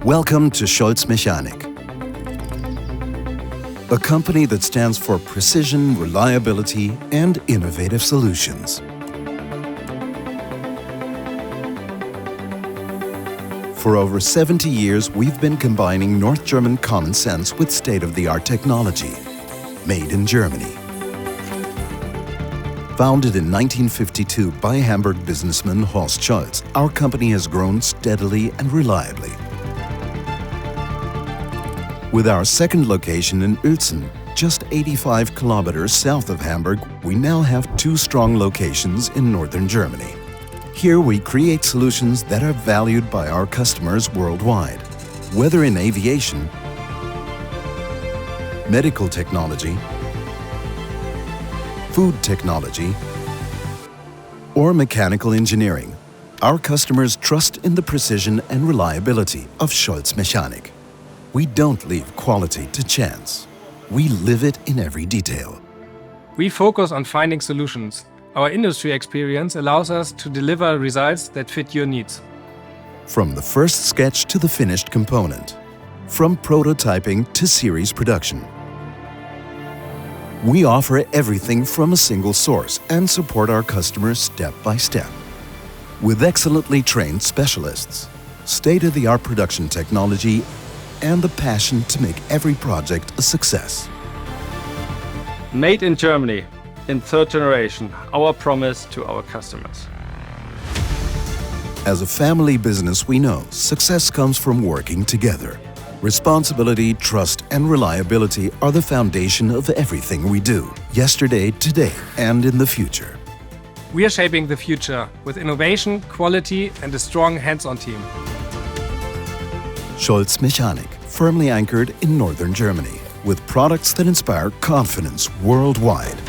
Welcome to SCHOLZ MECHANik, a company that stands for precision, reliability, and innovative solutions. For over 70 years, we've been combining North German common sense with state-of-the-art technology, made in Germany. Founded in 1952 by Hamburg businessman Horst Scholz, our company has grown steadily and reliably. With our second location in Uelzen, just 85 kilometers south of Hamburg, we now have two strong locations in northern Germany. Here we create solutions that are valued by our customers worldwide, whether in aviation, medical technology, food technology, or mechanical engineering. Our customers trust in the precision and reliability of SCHOLZ MECHANik. We don't leave quality to chance. We live it in every detail. We focus on finding solutions. Our industry experience allows us to deliver results that fit your needs. From the first sketch to the finished component, from prototyping to series production. We offer everything from a single source and support our customers step by step. With excellently trained specialists, state-of-the-art production technology, and the passion to make every project a success. Made in Germany, in third generation, our promise to our customers. As a family business, we know success comes from working together. Responsibility, trust, and reliability are the foundation of everything we do, yesterday, today, and in the future. We are shaping the future with innovation, quality, and a strong hands-on team. SCHOLZ MECHANik, firmly anchored in northern Germany, with products that inspire confidence worldwide.